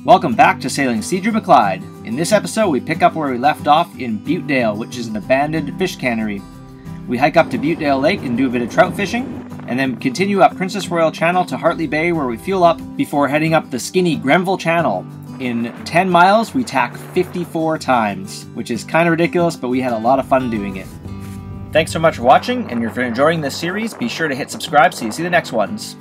Welcome back to Sailing Seadrew McClyde. In this episode, we pick up where we left off in Buttedale, which is an abandoned fish cannery. We hike up to Buttedale Lake and do a bit of trout fishing, and then continue up Princess Royal Channel to Hartley Bay where we fuel up before heading up the skinny Grenville Channel. In 10 miles, we tack 54 times, which is kind of ridiculous, but we had a lot of fun doing it. Thanks so much for watching, and if you're enjoying this series, be sure to hit subscribe so you see the next ones.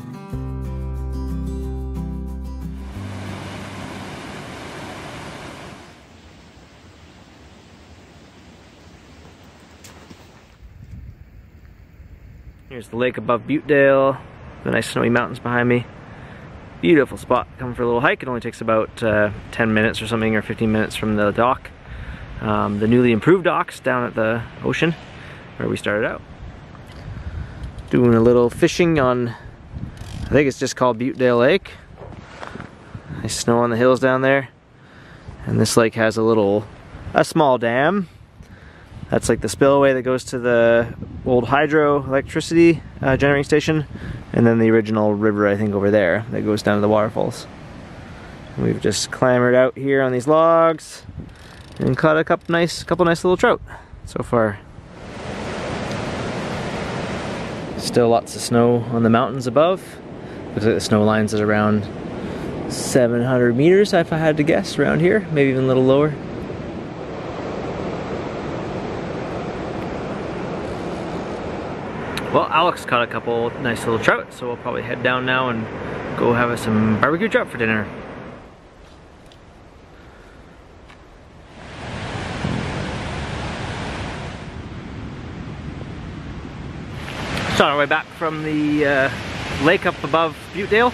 Here's the lake above Buttedale, the nice snowy mountains behind me. Beautiful spot, coming for a little hike. It only takes about 10 minutes or something, or 15 minutes from the dock. The newly improved docks down at the ocean, where we started out. Doing a little fishing on, I think it's just called Buttedale Lake. Nice snow on the hills down there. And this lake has a small dam. That's like the spillway that goes to the old hydroelectricity generating station, and then the original river, I think, over there that goes down to the waterfalls. And we've just clambered out here on these logs and caught a couple nice little trout so far. Still lots of snow on the mountains above. Looks like the snow line's at around 700 meters, if I had to guess, around here, maybe even a little lower. Well, Alex caught a couple nice little trout, so we'll probably head down now and go have some barbecue trout for dinner. So on our way back from the lake up above Buttedale,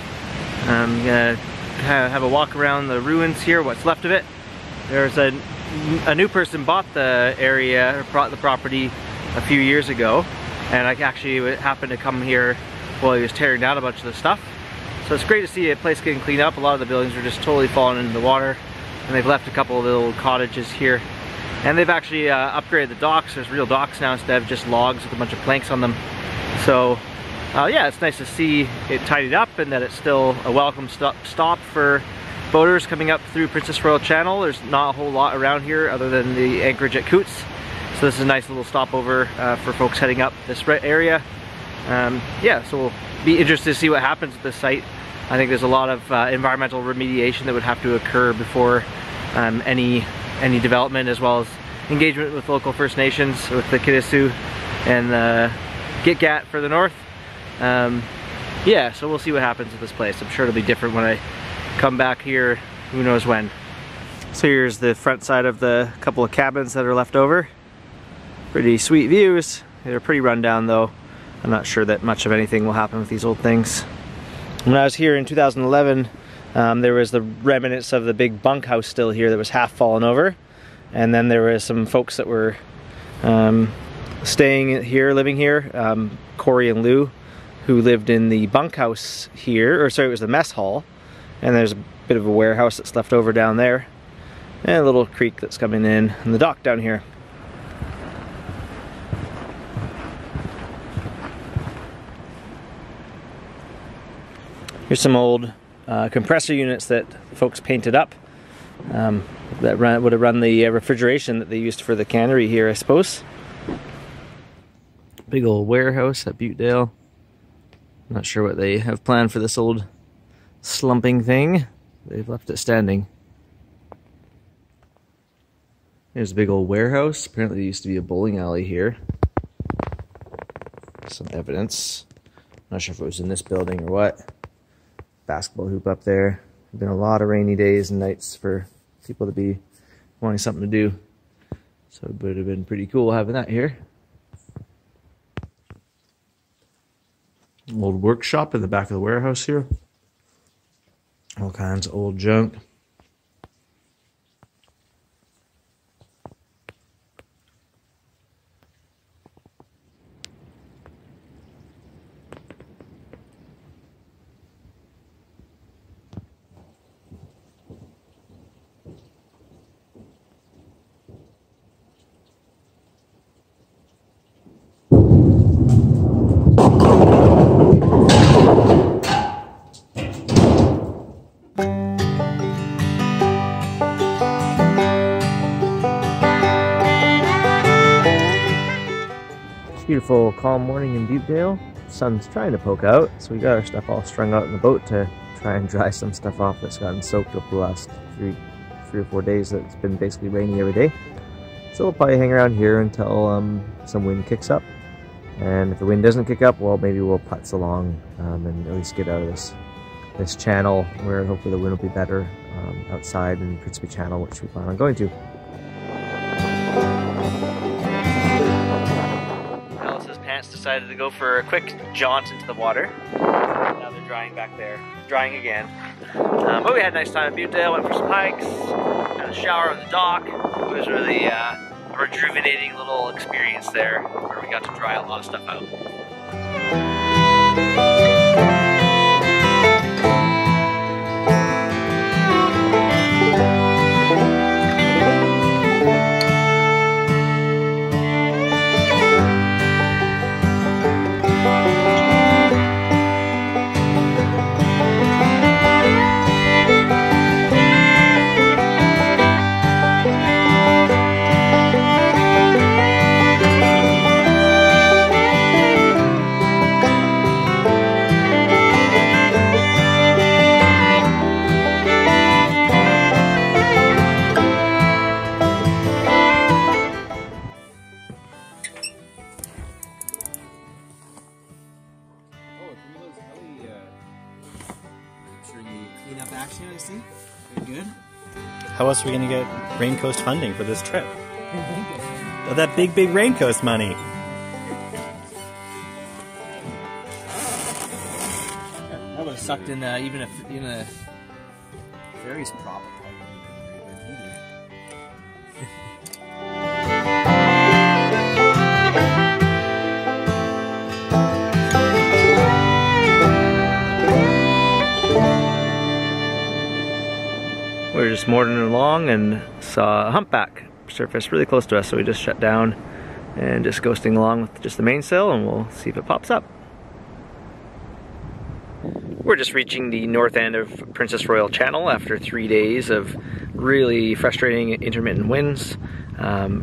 I'm gonna have a walk around the ruins here, what's left of it. There's a new person bought the area, or bought the property a few years ago. And I actually happened to come here while he was tearing down a bunch of the stuff. So it's great to see a place getting cleaned up. A lot of the buildings are just totally falling into the water. And they've left a couple of little cottages here. And they've actually upgraded the docks. There's real docks now instead of just logs with a bunch of planks on them. So yeah, it's nice to see it tidied up and that it's still a welcome stop for boaters coming up through Princess Royal Channel. There's not a whole lot around here other than the anchorage at Coots. So this is a nice little stopover for folks heading up this area. Yeah, so we'll be interested to see what happens at this site. I think there's a lot of environmental remediation that would have to occur before any development, as well as engagement with local First Nations, with the Kidisu and the Gitgat for the north. Yeah, so we'll see what happens with this place. I'm sure it'll be different when I come back here, who knows when. So here's the front side of the couple of cabins that are left over. Pretty sweet views. They're pretty run down though. I'm not sure that much of anything will happen with these old things. When I was here in 2011, there was the remnants of the big bunkhouse still here that was half fallen over. And then there was some folks that were staying here, living here. Corey and Lou, who lived in the bunkhouse here, or sorry, it was the mess hall. And there's a bit of a warehouse that's left over down there. And a little creek that's coming in, and the dock down here. Here's some old compressor units that folks painted up that would have run the refrigeration that they used for the cannery here, I suppose. Big old warehouse at Buttedale. Not sure what they have planned for this old slumping thing. They've left it standing. Here's a big old warehouse. Apparently there used to be a bowling alley here. Some evidence. Not sure if it was in this building or what. Basketball hoop up there. There's been a lot of rainy days and nights for people to be wanting something to do. So it would have been pretty cool having that here. Old workshop in the back of the warehouse here. All kinds of old junk. Beautiful calm morning in Buttedale. Sun's trying to poke out, so we got our stuff all strung out in the boat to try and dry some stuff off that's gotten soaked over the last three or 4 days that it's been basically raining every day. So we'll probably hang around here until some wind kicks up. And if the wind doesn't kick up, well, maybe we'll putz along and at least get out of this channel where hopefully the wind will be better outside in Principe Channel, which we plan on going to. Alice's pants decided to go for a quick jaunt into the water. Now they're drying back there, drying again. But we had a nice time in Buttedale, went for some hikes, had a shower on the dock. It was really a rejuvenating little experience there where we got to dry a lot of stuff out. How else are we going to get Raincoast funding for this trip? Oh, that big Raincoast money. That would have sucked in even a ferry's prop. We were just motoring along and saw a humpback surface really close to us, so we just shut down and just ghosting along with just the mainsail, and we'll see if it pops up. We're just reaching the north end of Princess Royal Channel after 3 days of really frustrating intermittent winds.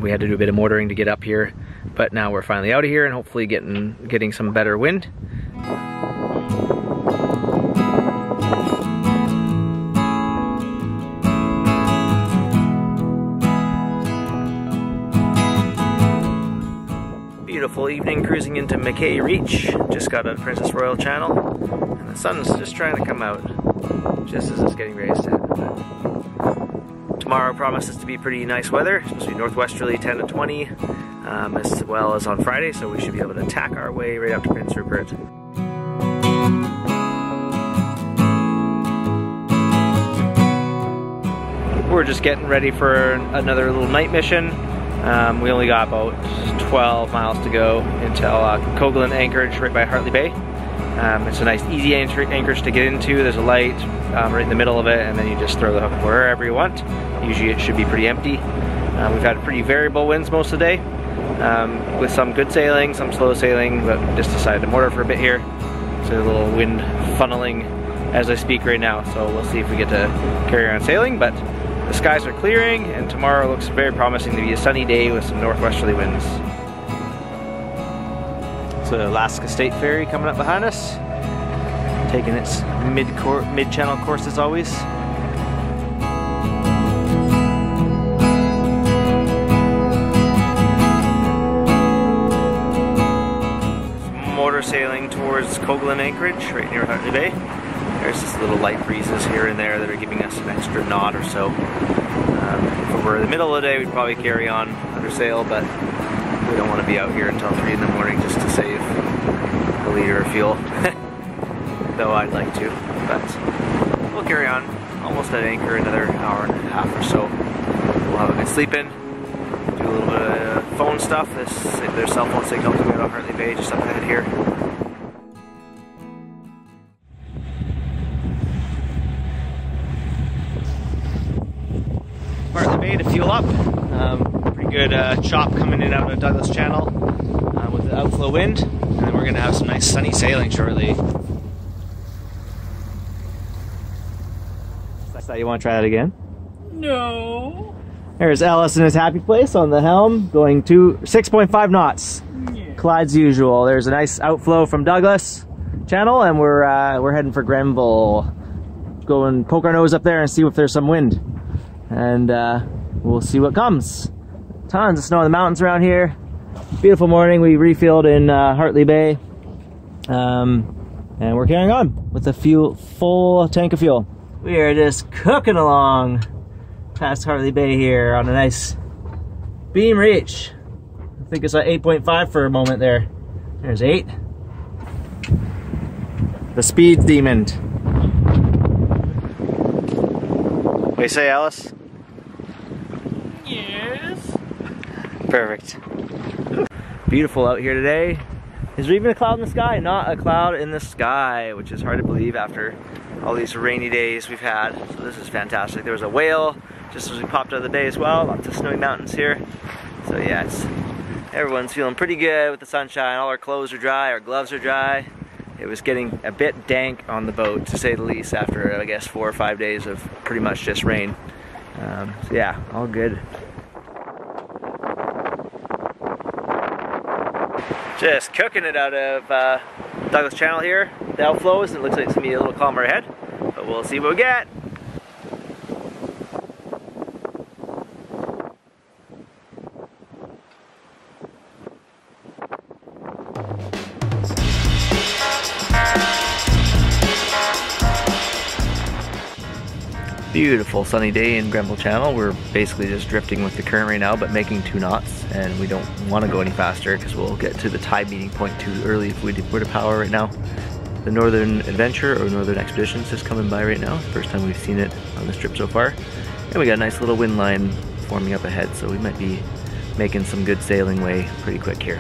We had to do a bit of motoring to get up here, but now we're finally out of here and hopefully getting some better wind. Beautiful evening cruising into McKay Reach. Just got out of Princess Royal Channel, and the sun's just trying to come out just as it's getting ready to set. Tomorrow promises to be pretty nice weather. It's supposed to be northwesterly 10 to 20, as well as on Friday, so we should be able to tack our way right up to Prince Rupert. We're just getting ready for another little night mission. We only got about 12 miles to go until Coghlan Anchorage right by Hartley Bay. It's a nice easy anchorage to get into. There's a light right in the middle of it, and then you just throw the hook wherever you want. Usually it should be pretty empty. We've had pretty variable winds most of the day, with some good sailing, some slow sailing, but just decided to motor for a bit here. So a little wind funneling as I speak right now, so we'll see if we get to carry on sailing. But the skies are clearing, and tomorrow looks very promising to be a sunny day with some northwesterly winds. So Alaska State Ferry coming up behind us, taking its mid-channel course as always. Motor sailing towards Coghlan Anchorage, right near Hartley Bay. There's just little light breezes here and there that are giving us an extra knot or so. If it were the middle of the day, we'd probably carry on under sail, but we don't want to be out here until 3 in the morning just to save a liter of fuel. Though I'd like to, but we'll carry on. Almost at anchor, another hour and a half or so. We'll have a good sleep in, do a little bit of phone stuff. There's cell phone signal coming out of Hartley Bay just up ahead here. Hartley Bay to fuel up. Pretty good chop coming in out of Douglas Channel with the outflow wind, and then we're going to have some nice sunny sailing shortly. So you want to try that again? No. There's Ellis in his happy place on the helm, going to 6.5 knots. Yeah. Clyde's usual. There's a nice outflow from Douglas Channel, and we're heading for Grenville. Go and poke our nose up there and see if there's some wind, and we'll see what comes. Tons of snow in the mountains around here. Beautiful morning. We refilled in Hartley Bay, and we're carrying on with a full tank of fuel. We are just cooking along past Hartley Bay here on a nice beam reach. I think it's at 8.5 for a moment there. There's 8. The speed demon. What do you say, Alice? Yes. Perfect. Beautiful out here today. Is there even a cloud in the sky? Not a cloud in the sky, which is hard to believe after all these rainy days we've had. So this is fantastic. There was a whale just as we popped out of the bay as well. Lots of snowy mountains here. So yeah, everyone's feeling pretty good with the sunshine. All our clothes are dry, our gloves are dry. It was getting a bit dank on the boat, to say the least, after I guess 4 or 5 days of pretty much just rain. So yeah, all good. Just cooking it out of Douglas Channel here. The outflows, it looks like it's gonna be a little calmer ahead, but we'll see what we get. Beautiful sunny day in Grenville Channel. We're basically just drifting with the current right now, but making 2 knots, and we don't want to go any faster because we'll get to the tide meeting point too early if we were to power right now. The Northern Adventure or Northern Expeditions is coming by right now. First time we've seen it on this trip so far. And we got a nice little wind line forming up ahead, so we might be making some good sailing way pretty quick here.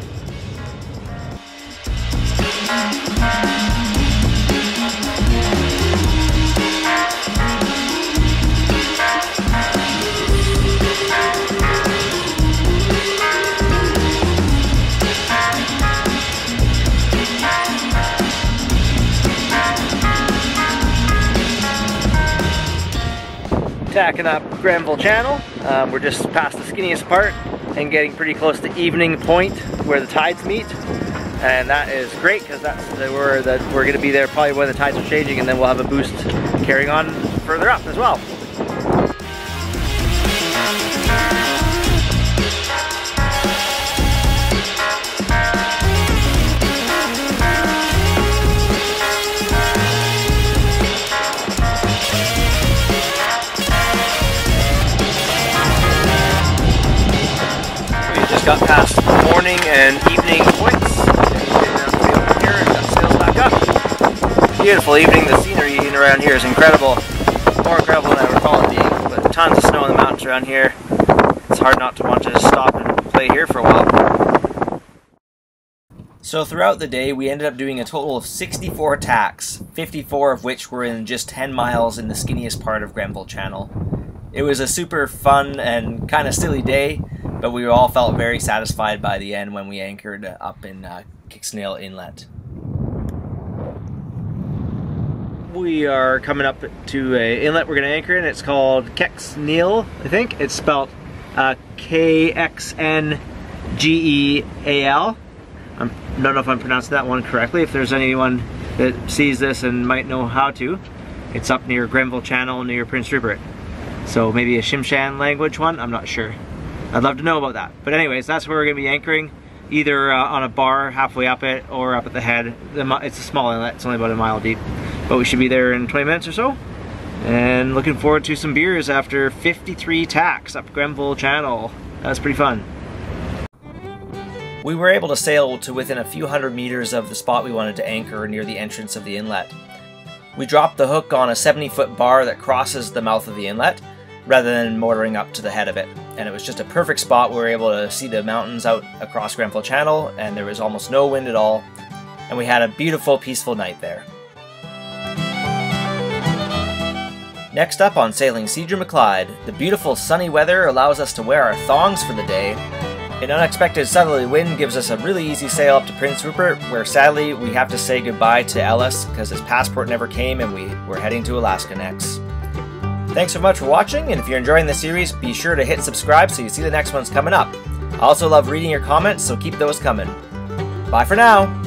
Tacking up Grenville Channel. We're just past the skinniest part and getting pretty close to evening point where the tides meet, and that is great because we're going to be there probably when the tides are changing, and then we'll have a boost carrying on further up as well. Got past morning and evening points. Here and got sails back up. Beautiful evening. The scenery around here is incredible. More incredible than I recall it being. But tons of snow in the mountains around here. It's hard not to want to just stop and play here for a while. So throughout the day, we ended up doing a total of 64 tacks, 54 of which were in just 10 miles in the skinniest part of Grenville Channel. It was a super fun and kind of silly day, but we all felt very satisfied by the end when we anchored up in Kicksnail Inlet. We are coming up to an inlet we're going to anchor in. It's called Kicksnail, I think. It's spelled K-X-N-G-E-A-L. I don't know if I'm pronouncing that one correctly. If there's anyone that sees this and might know how to, it's up near Grenville Channel near Prince Rupert. So maybe a Shimshan language one, I'm not sure. I'd love to know about that. But anyways, that's where we're going to be anchoring, either on a bar halfway up it or up at the head. It's a small inlet, it's only about a mile deep. But we should be there in 20 minutes or so. And looking forward to some beers after 53 tacks up Grenville Channel. That's pretty fun. We were able to sail to within a few hundred meters of the spot we wanted to anchor near the entrance of the inlet. We dropped the hook on a 70-foot bar that crosses the mouth of the inlet, rather than motoring up to the head of it. And it was just a perfect spot. We were able to see the mountains out across Grenville Channel, and there was almost no wind at all. And we had a beautiful, peaceful night there. Next up on Sailing Cedar McClyde, the beautiful sunny weather allows us to wear our thongs for the day. An unexpected southerly wind gives us a really easy sail up to Prince Rupert, where sadly we have to say goodbye to Ellis because his passport never came and we're heading to Alaska next. Thanks so much for watching, and if you're enjoying the series, be sure to hit subscribe so you see the next one's coming up. I also love reading your comments, so keep those coming. Bye for now.